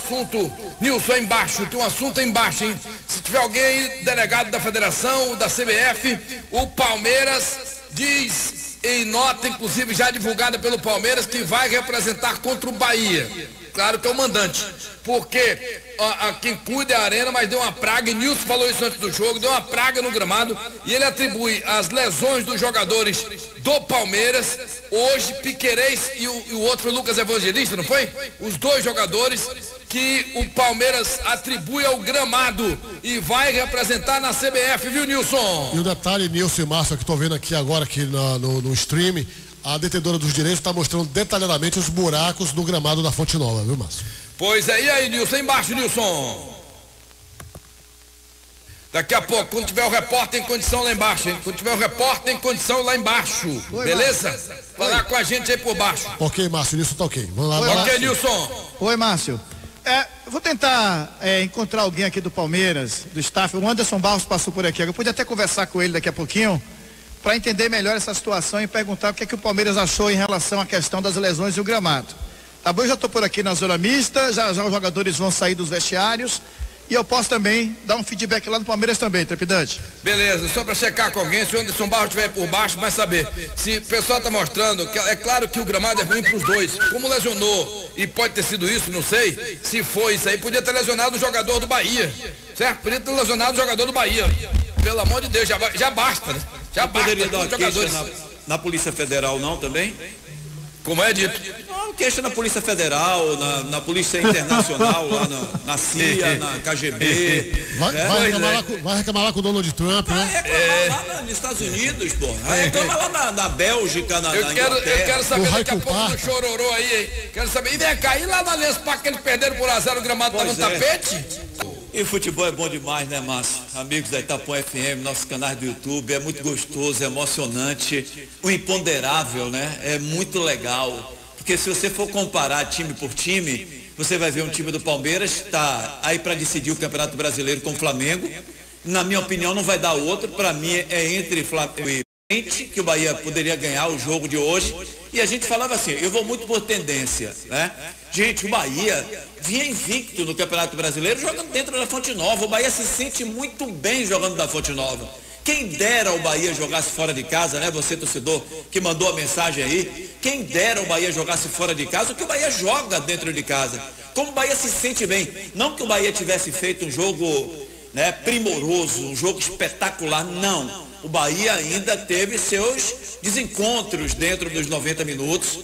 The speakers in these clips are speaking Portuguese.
assunto, Nilson, é embaixo, tem um assunto embaixo, hein? Se tiver alguém aí, delegado da federação, da CBF, o Palmeiras diz em nota, inclusive já divulgada pelo Palmeiras, que vai representar contra o Bahia. Claro que é o mandante, porque quem cuida é a Arena, mas deu uma praga, e Nilson falou isso antes do jogo, deu uma praga no gramado, e ele atribui as lesões dos jogadores do Palmeiras, hoje Piquerez e o outro foi Lucas Evangelista, não foi? Os dois jogadores que o Palmeiras atribui ao gramado e vai representar na CBF, viu, Nilson? E o detalhe, Nilson e Márcio, que estou vendo agora no stream, a detentora dos direitos está mostrando detalhadamente os buracos do gramado da Fonte Nova, viu, Márcio? Pois é, e aí, Nilson? Embaixo, Nilson. Daqui a pouco, quando tiver o repórter em condição lá embaixo, hein? Quando tiver o repórter em condição lá embaixo, oi, beleza? Márcio. Falar com a gente aí por baixo. Ok, Márcio, Nilson tá ok. Vamos lá. Oi, ok, Nilson. Oi, Márcio. Eu vou tentar encontrar alguém aqui do Palmeiras, do staff. O Anderson Barros passou por aqui. Eu pude até conversar com ele daqui a pouquinho, para entender melhor essa situação e perguntar o que é que o Palmeiras achou em relação à questão das lesões e o gramado. Tá bom? Eu já estou por aqui na zona mista, já os jogadores vão sair dos vestiários e eu posso também dar um feedback lá no Palmeiras também, Trepidante. Beleza, só para checar com alguém, se o Anderson Barros estiver por baixo, vai saber. Se o pessoal está mostrando, que é claro que o gramado é ruim para os dois. Como lesionou, e pode ter sido isso, não sei, se foi isso aí, podia ter lesionado o jogador do Bahia, certo? Podia ter lesionado o jogador do Bahia. Pelo amor de Deus, já basta, né? Já basta. Poderia dar uma queixa na Polícia Federal, não, também? Como é dito? Não, queixa na Polícia Federal, na Polícia Internacional, lá na CIA, na KGB. Vai reclamar lá com o Donald Trump, né? Vai reclamar lá nos Estados Unidos, pô. Vai reclamar lá na Bélgica, na Inglaterra. Eu quero saber daqui a pouco do chororô aí, hein? Quero saber. E vem cá, e lá na Allianz Parque que eles perderam por 1-0, o gramado tá no tapete? E futebol é bom demais, né, Márcio? Amigos da Itapuã FM, nossos canais do YouTube, é muito gostoso, é emocionante. O imponderável, né? É muito legal. Porque se você for comparar time por time, você vai ver um time do Palmeiras que está aí para decidir o Campeonato Brasileiro com o Flamengo. Na minha opinião, não vai dar outro. Para mim, é entre Flamengo e que o Bahia poderia ganhar o jogo de hoje. E a gente falava assim, eu vou muito por tendência, né? Gente, o Bahia vinha invicto no Campeonato Brasileiro jogando dentro da Fonte Nova. O Bahia se sente muito bem jogando da Fonte Nova. Quem dera o Bahia jogasse fora de casa, né? Você, torcedor, que mandou a mensagem aí. Quem dera o Bahia jogasse fora de casa, o que o Bahia joga dentro de casa. Como o Bahia se sente bem. Não que o Bahia tivesse feito um jogo, né, primoroso, um jogo espetacular, não. O Bahia ainda teve seus desencontros dentro dos 90 minutos,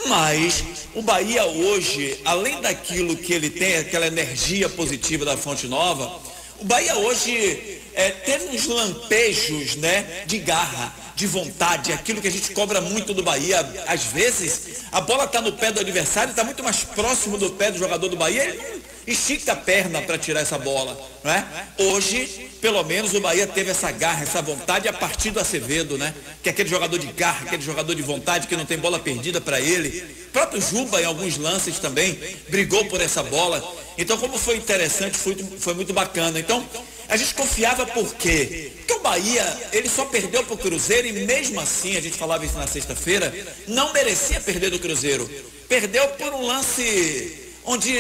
mas o Bahia hoje, além daquilo que ele tem, aquela energia positiva da Fonte Nova, o Bahia hoje teve uns lampejos, né, de garra, de vontade, aquilo que a gente cobra muito do Bahia. Às vezes, a bola está no pé do adversário, está muito mais próximo do pé do jogador do Bahia, ele não estica a perna para tirar essa bola, não é? Hoje, pelo menos, o Bahia teve essa garra, essa vontade a partir do Acevedo, né? Que é aquele jogador de garra, aquele jogador de vontade que não tem bola perdida para ele. O próprio Juba, em alguns lances também, brigou por essa bola. Então, como foi interessante, foi muito bacana. Então, a gente confiava por quê? Porque o Bahia, ele só perdeu para o Cruzeiro e mesmo assim, a gente falava isso na sexta-feira, não merecia perder do Cruzeiro. Perdeu por um lance onde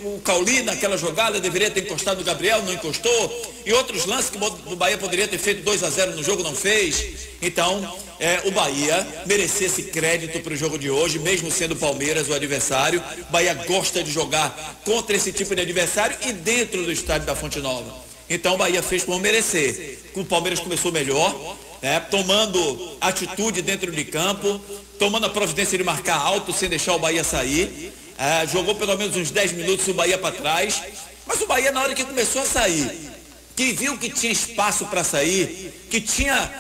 o Cauli, naquela jogada, deveria ter encostado o Gabriel, não encostou, e outros lances que o Bahia poderia ter feito 2-0 no jogo, não fez. Então, o Bahia merecia esse crédito para o jogo de hoje, mesmo sendo o Palmeiras o adversário. O Bahia gosta de jogar contra esse tipo de adversário e dentro do estádio da Fonte Nova. Então, o Bahia fez como merecer. O Palmeiras começou melhor, tomando atitude dentro de campo, tomando a providência de marcar alto, sem deixar o Bahia sair. Jogou pelo menos uns 10 minutos o Bahia para trás, mas o Bahia, na hora que começou a sair, que viu que tinha espaço para sair, que tinha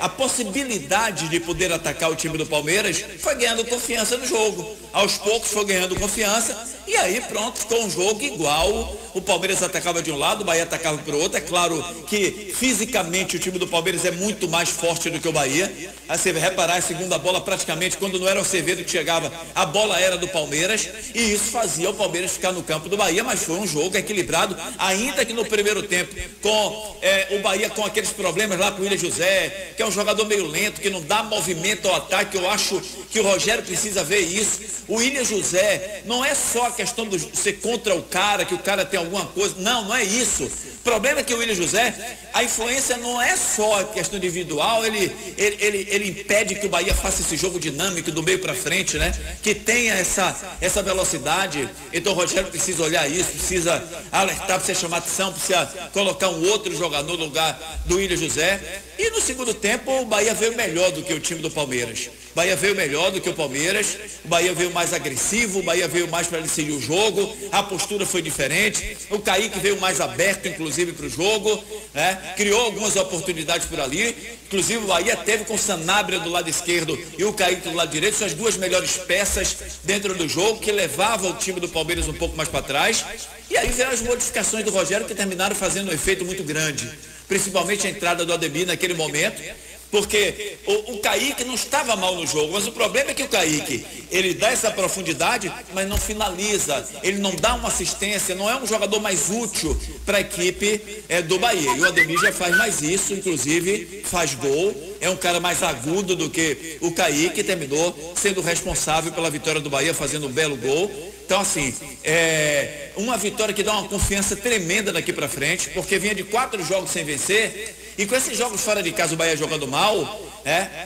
a possibilidade de poder atacar o time do Palmeiras, foi ganhando confiança no jogo. Aos poucos foi ganhando confiança e aí pronto, ficou um jogo igual. O Palmeiras atacava de um lado, o Bahia atacava para o outro. É claro que fisicamente o time do Palmeiras é muito mais forte do que o Bahia. Aí você vai reparar, a segunda bola praticamente, quando não era o Acevedo que chegava, a bola era do Palmeiras, e isso fazia o Palmeiras ficar no campo do Bahia. Mas foi um jogo equilibrado, ainda que no primeiro tempo, com o Bahia com aqueles problemas lá com o William José, que é um jogador meio lento, que não dá movimento ao ataque. Eu acho que o Rogério precisa ver isso. O William José não é só a questão de ser contra o cara, que o cara tem alguma coisa. Não é isso. O problema é que o William José, a influência não é só a questão individual, ele impede que o Bahia faça esse jogo dinâmico do meio para frente, né? Que tenha essa velocidade. Então o Rogério precisa olhar isso, precisa alertar, precisa chamar atenção, precisa colocar um outro jogador no lugar do William José. E no segundo tempo o Bahia veio melhor do que o time do Palmeiras. O Bahia veio melhor do que o Palmeiras, o Bahia veio mais agressivo, o Bahia veio mais para decidir o jogo, a postura foi diferente, o Kaique veio mais aberto, inclusive, para o jogo, né? Criou algumas oportunidades por ali, inclusive o Bahia teve com o Sanabria do lado esquerdo e o Kaique do lado direito, são as duas melhores peças dentro do jogo, que levavam o time do Palmeiras um pouco mais para trás, e aí vieram as modificações do Rogério que terminaram fazendo um efeito muito grande, principalmente a entrada do Ademir naquele momento, porque o Kaique não estava mal no jogo, mas o problema é que o Kaique, ele dá essa profundidade, mas não finaliza, ele não dá uma assistência, não é um jogador mais útil para a equipe do Bahia. E o Ademir já faz mais isso, inclusive faz gol, é um cara mais agudo do que o Kaique, terminou sendo responsável pela vitória do Bahia, fazendo um belo gol. Então, assim, é uma vitória que dá uma confiança tremenda daqui para frente, porque vinha de 4 jogos sem vencer, e com esses jogos fora de casa o Bahia jogando mal,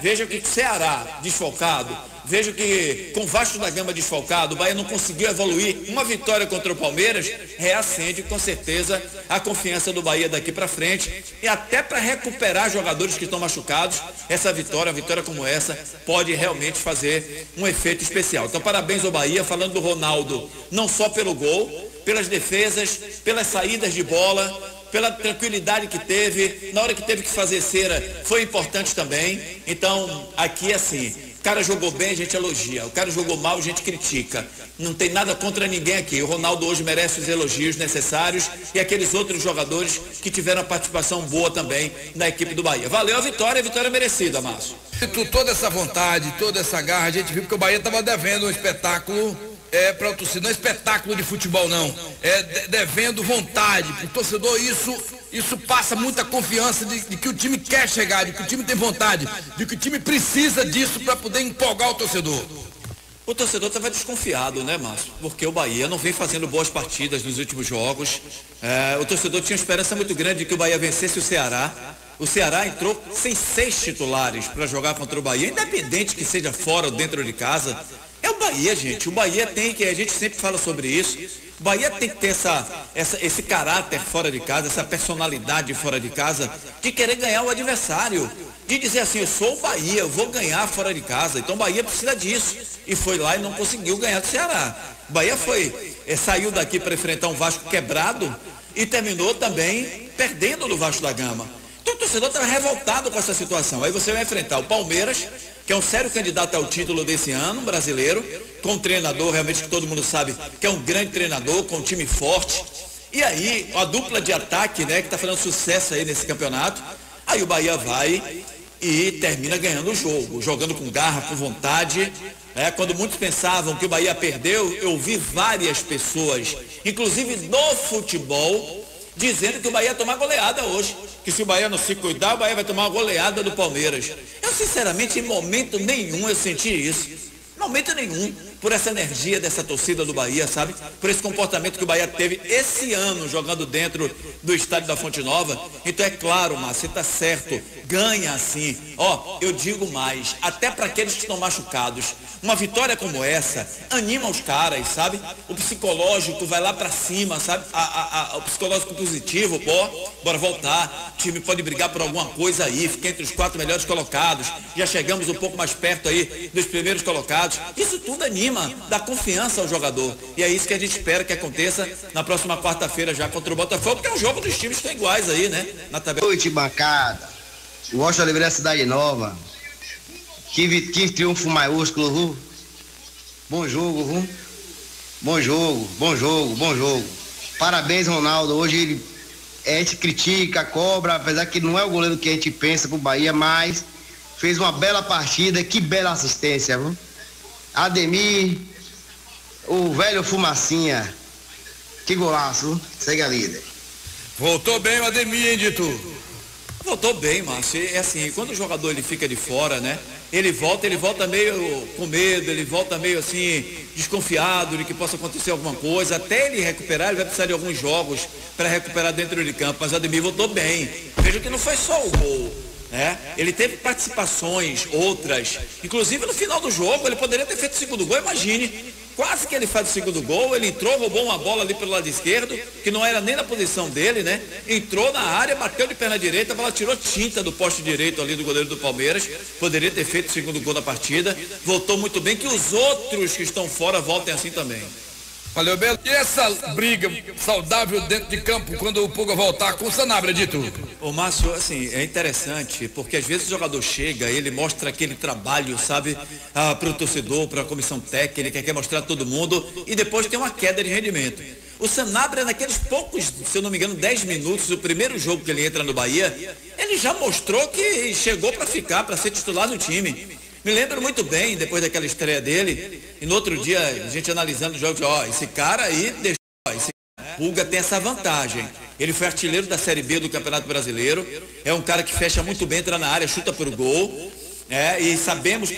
veja que o Ceará desfalcado, veja que com o Vasco da Gama desfalcado, o Bahia não conseguiu evoluir. Uma vitória contra o Palmeiras reacende com certeza a confiança do Bahia daqui para frente, e até para recuperar jogadores que estão machucados, essa vitória, uma vitória como essa, pode realmente fazer um efeito especial. Então parabéns ao Bahia, falando do Ronaldo, não só pelo gol, pelas defesas, pelas saídas de bola, pela tranquilidade que teve, na hora que teve que fazer cera, foi importante também. Então, aqui assim, o cara jogou bem, a gente elogia, o cara jogou mal, a gente critica. Não tem nada contra ninguém aqui. O Ronaldo hoje merece os elogios necessários e aqueles outros jogadores que tiveram a participação boa também na equipe do Bahia. Valeu a vitória merecida, Márcio. Toda essa vontade, toda essa garra, a gente viu que o Bahia estava devendo um espetáculo para o torcedor, não é espetáculo de futebol não, devendo vontade para o torcedor. Isso passa muita confiança de que o time quer chegar, de que o time tem vontade, de que o time precisa disso para poder empolgar o torcedor. O torcedor estava desconfiado, né, Márcio? Porque o Bahia não vem fazendo boas partidas nos últimos jogos. O torcedor tinha uma esperança muito grande de que o Bahia vencesse o Ceará. O Ceará entrou sem 6 titulares para jogar contra o Bahia, independente que seja fora ou dentro de casa. É o Bahia, gente. O Bahia tem que, a gente sempre fala sobre isso, o Bahia tem que ter esse caráter fora de casa, essa personalidade fora de casa, de querer ganhar o adversário, de dizer assim, eu sou o Bahia, eu vou ganhar fora de casa. Então o Bahia precisa disso. E foi lá e não conseguiu ganhar do Ceará. O Bahia saiu daqui para enfrentar um Vasco quebrado e terminou também perdendo no Vasco da Gama. Então o torcedor estava revoltado com essa situação. Aí você vai enfrentar o Palmeiras, que é um sério candidato ao título desse ano, brasileiro, com um treinador realmente que todo mundo sabe que é um grande treinador, com um time forte. E aí, a dupla de ataque, né, que está fazendo sucesso aí nesse campeonato, aí o Bahia vai e termina ganhando o jogo, jogando com garra, com vontade. Quando muitos pensavam que o Bahia perdeu, eu vi várias pessoas, inclusive do futebol, dizendo que o Bahia ia tomar goleada hoje, que se o Bahia não se cuidar, o Bahia vai tomar uma goleada do Palmeiras. Eu sinceramente, em momento nenhum eu senti isso, momento nenhum, por essa energia dessa torcida do Bahia, sabe? Por esse comportamento que o Bahia teve esse ano jogando dentro do estádio da Fonte Nova. Então é claro, Márcio, você está certo, ganha assim. Eu digo mais, até para aqueles que estão machucados, uma vitória como essa anima os caras, sabe? O psicológico vai lá para cima, sabe? O psicológico positivo, bora voltar, o time pode brigar por alguma coisa aí, fica entre os 4 melhores colocados, já chegamos um pouco mais perto aí dos primeiros colocados. Isso tudo anima, dá confiança ao jogador. E é isso que a gente espera que aconteça na próxima quarta-feira já contra o Botafogo, porque é um jogo dos times que estão iguais aí, né? Na tabela. Boa noite, bancada. Gosto de Oliveira, Cidade Nova. Que triunfo maiúsculo, viu? Bom jogo, viu? Bom jogo. Parabéns, Ronaldo. Hoje a gente critica, cobra, apesar que não é o goleiro que a gente pensa pro Bahia, mas fez uma bela partida, que bela assistência, viu? Ademir, o velho Fumacinha, que golaço, segue a líder. Voltou bem o Ademir, hein, Dito? Voltou bem, Márcio. É assim, quando o jogador ele fica de fora, né? Ele volta meio com medo, ele volta meio assim, desconfiado de que possa acontecer alguma coisa. Até ele recuperar, ele vai precisar de alguns jogos para recuperar dentro de campo. Mas o Ademir voltou bem. Veja que não foi só o gol, né? Ele teve participações, outras. Inclusive no final do jogo, ele poderia ter feito o segundo gol, imagine. Quase que ele faz o segundo gol, ele entrou, roubou uma bola ali pelo lado esquerdo, que não era nem na posição dele, né? Entrou na área, bateu de perna direita, a bola tirou tinta do poste direito ali do goleiro do Palmeiras, poderia ter feito o segundo gol da partida, voltou muito bem, que os outros que estão fora voltem assim também. Valeu, Belo. E essa briga saudável dentro de campo quando o Pulga voltar com o Sanabria, Dito? Ô Márcio, assim, é interessante, porque às vezes o jogador chega, ele mostra aquele trabalho, sabe, para o torcedor, para a comissão técnica, quer mostrar a todo mundo, e depois tem uma queda de rendimento. O Sanabria, naqueles poucos, se eu não me engano, 10 minutos, o primeiro jogo que ele entra no Bahia, ele já mostrou que chegou para ficar, para ser titular do time. Me lembro muito bem, depois daquela estreia dele, e no outro dia, a gente analisando o jogo, esse cara aí, esse Pulga tem essa vantagem. Ele foi artilheiro da Série B do Campeonato Brasileiro, é um cara que fecha muito bem, entra na área, chuta pro gol, e sabemos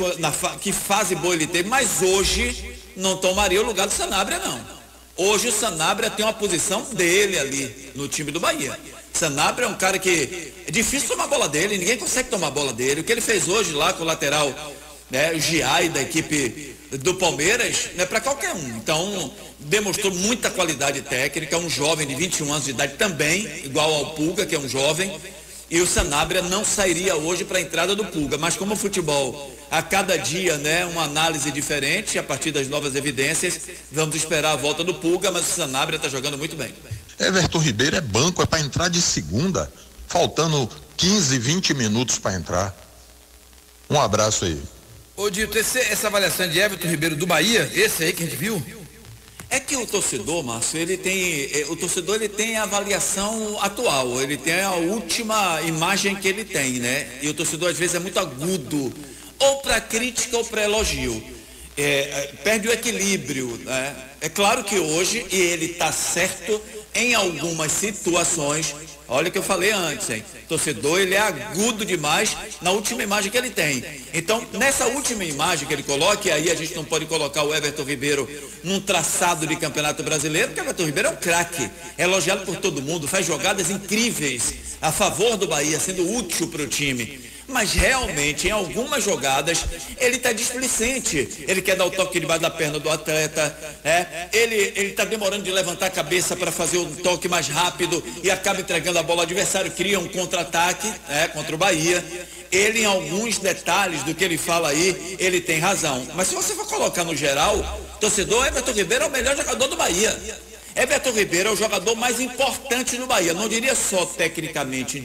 que fase boa ele teve, mas hoje não tomaria o lugar do Sanabria, não. Hoje o Sanabria tem uma posição dele ali, no time do Bahia. Sanabria é um cara que é difícil tomar a bola dele, ninguém consegue tomar a bola dele. O que ele fez hoje lá com o lateral, o Giai da equipe do Palmeiras, não é para qualquer um. Então, demonstrou muita qualidade técnica, um jovem de 21 anos de idade também, igual ao Pulga, que é um jovem. E o Sanabria não sairia hoje para a entrada do Pulga, mas como o futebol, a cada dia, uma análise diferente, a partir das novas evidências, vamos esperar a volta do Pulga, mas o Sanabria está jogando muito bem. Everton Ribeiro é banco, é para entrar de segunda, faltando 15, 20 minutos para entrar. Um abraço aí. Ô Dito, essa avaliação de Everton Ribeiro do Bahia, esse aí que a gente viu? É que o torcedor, Márcio, ele tem a avaliação atual, ele tem a última imagem que ele tem, né? E o torcedor às vezes é muito agudo, ou para crítica ou para elogio. Perde o equilíbrio, né? É claro que hoje, e ele está certo em algumas situações, olha o que eu falei antes, hein? O torcedor, ele é agudo demais na última imagem que ele tem. Então, nessa última imagem que ele coloca, e aí a gente não pode colocar o Everton Ribeiro num traçado de Campeonato Brasileiro, porque o Everton Ribeiro é um craque, é elogiado por todo mundo, faz jogadas incríveis a favor do Bahia, sendo útil para o time. Mas realmente, em algumas jogadas, ele está displicente. Ele quer dar o toque debaixo da perna do atleta, ele está demorando de levantar a cabeça para fazer o toque mais rápido e acaba entregando a bola ao adversário, cria um contra-ataque contra o Bahia. Ele, em alguns detalhes do que ele fala aí, ele tem razão. Mas se você for colocar no geral, torcedor, Everton Ribeiro é o melhor jogador do Bahia. Everton Ribeiro é o jogador mais importante do Bahia. Não diria só tecnicamente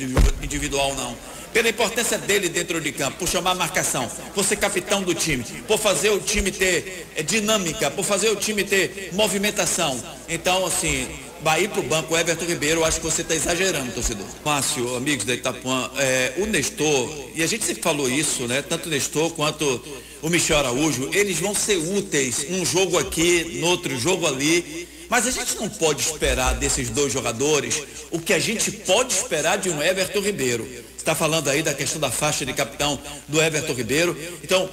individual, não. Pela importância dele dentro de campo, por chamar a marcação, por ser capitão do time, por fazer o time ter dinâmica, por fazer o time ter movimentação. Então, assim, vai ir para o banco, o Everton Ribeiro, eu acho que você está exagerando, torcedor. Márcio, amigos da Itapuã, o Nestor, e a gente sempre falou isso, né? Tanto o Nestor quanto o Michel Araújo, eles vão ser úteis num jogo aqui, no outro jogo ali. Mas a gente não pode esperar desses dois jogadores o que a gente pode esperar de um Everton Ribeiro. Você está falando aí da questão da faixa de capitão do Everton Ribeiro. Então,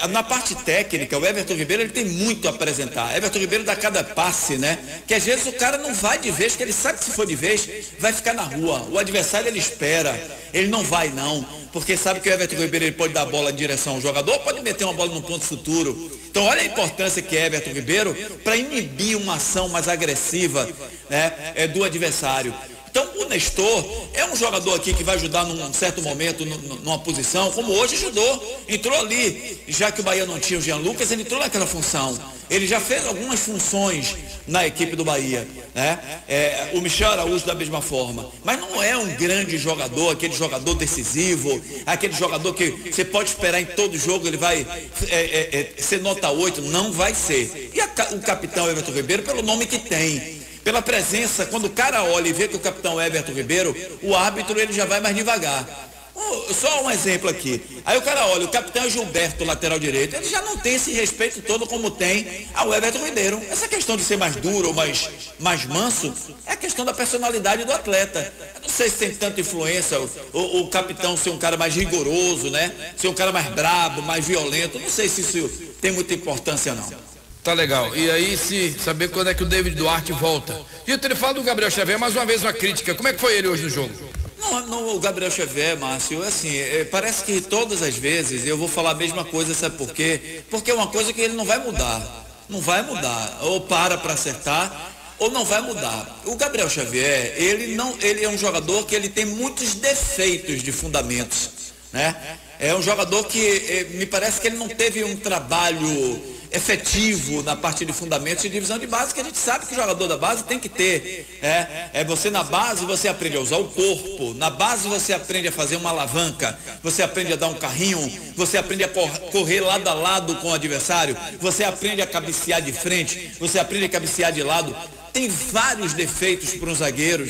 na parte técnica, o Everton Ribeiro ele tem muito a apresentar. Everton Ribeiro dá cada passe, né? Que às vezes o cara não vai de vez, porque ele sabe que se for de vez, vai ficar na rua. O adversário ele espera, ele não vai não. Porque sabe que o Everton Ribeiro ele pode dar a bola em direção ao jogador, pode meter uma bola num ponto futuro. Então olha a importância que é Everton Ribeiro para inibir uma ação mais agressiva, do adversário. Então o Nestor é um jogador aqui que vai ajudar num certo momento, numa posição, como hoje ajudou, entrou ali, já que o Bahia não tinha o Jean Lucas, ele entrou naquela função. Ele já fez algumas funções na equipe do Bahia, o Michel Araújo da mesma forma, mas não é um grande jogador, aquele jogador decisivo, aquele jogador que você pode esperar em todo jogo, ele vai ser nota 8, não vai ser. E o capitão Everton Ribeiro, pelo nome que tem, pela presença, quando o cara olha e vê que o capitão Everton Ribeiro, o árbitro ele já vai mais devagar. Só um exemplo aqui. Aí o cara olha, o capitão Gilberto, lateral direito, ele já não tem esse respeito todo como tem ao Everton Ribeiro. Essa questão de ser mais duro ou mais manso é a questão da personalidade do atleta. Eu não sei se tem tanta influência o capitão ser um cara mais rigoroso, né? Ser um cara mais brabo, mais violento. Não sei se isso tem muita importância, não. Tá legal. E aí, se saber quando é que o David Duarte volta. E ele fala do Gabriel Xavier, mais uma vez uma crítica. Como é que foi ele hoje no jogo? Não, o Gabriel Xavier, Márcio, assim, parece que todas as vezes eu vou falar a mesma coisa, sabe por quê? Porque é uma coisa que ele não vai mudar. Não vai mudar. Ou para acertar, ou não vai mudar. O Gabriel Xavier, ele é um jogador que ele tem muitos defeitos de fundamentos, né? É um jogador que me parece que ele não teve um trabalho efetivo na parte de fundamentos e divisão de base, que a gente sabe que o jogador da base tem que ter. Você na base, você aprende a usar o corpo, na base você aprende a fazer uma alavanca, você aprende a dar um carrinho, você aprende a correr lado a lado com o adversário, você aprende a cabecear de frente, você aprende a cabecear de lado. Tem vários defeitos para um zagueiro,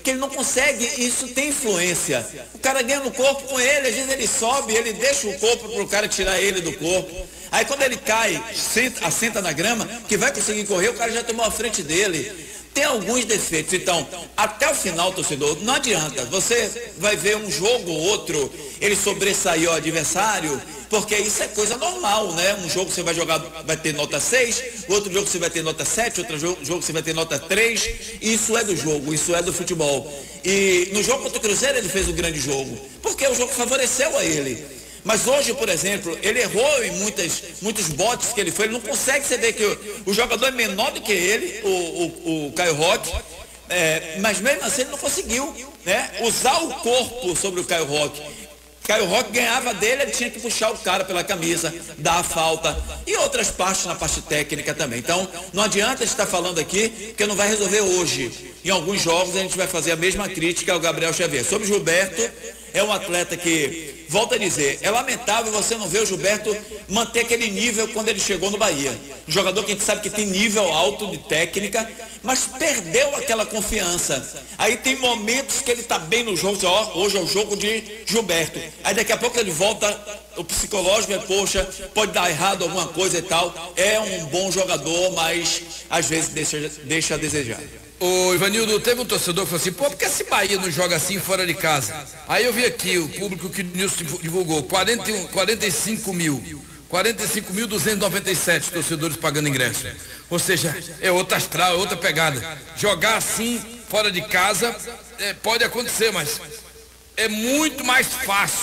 que ele não consegue, isso tem influência. O cara ganha no corpo com ele, às vezes ele sobe, ele deixa o corpo para o cara tirar ele do corpo. Aí quando ele cai, assenta na grama, que vai conseguir correr, o cara já tomou a frente dele. Tem alguns defeitos. Então, até o final, torcedor, não adianta. Você vai ver um jogo ou outro, ele sobressair o adversário, porque isso é coisa normal, né? Um jogo você vai jogar, vai ter nota 6, outro jogo você vai ter nota 7, outro jogo você vai ter nota 3. Isso é do jogo, isso é do futebol. E no jogo contra o Cruzeiro ele fez um grande jogo, porque o jogo favoreceu a ele. Mas hoje, por exemplo, ele errou em muitos botes que ele foi. Ele não consegue, você ver que o jogador é menor do que ele, o Caio Roque, mas mesmo assim ele não conseguiu, né, usar o corpo sobre o Caio Roque. Caio Roque ganhava dele, ele tinha que puxar o cara pela camisa, dar a falta e outras partes na parte técnica também. Então, não adianta estar falando aqui que não vai resolver hoje. Em alguns jogos a gente vai fazer a mesma crítica ao Gabriel Xavier. Sobre o Gilberto, é um atleta que, volto a dizer, é lamentável você não ver o Gilberto manter aquele nível quando ele chegou no Bahia. Um jogador que a gente sabe que tem nível alto de técnica, mas perdeu aquela confiança. Aí tem momentos que ele está bem no jogo, hoje é o jogo de Gilberto. Aí daqui a pouco ele volta, o psicológico poxa, pode dar errado alguma coisa e tal. É um bom jogador, mas às vezes deixa a desejar. Ô Ivanildo, teve um torcedor que falou assim, por que esse Bahia não joga assim fora de casa? Aí eu vi aqui o público que o Nilson divulgou, 45.297 torcedores pagando ingresso. Ou seja, é outra astral, é outra pegada. Jogar assim fora de casa pode acontecer, mas é muito mais fácil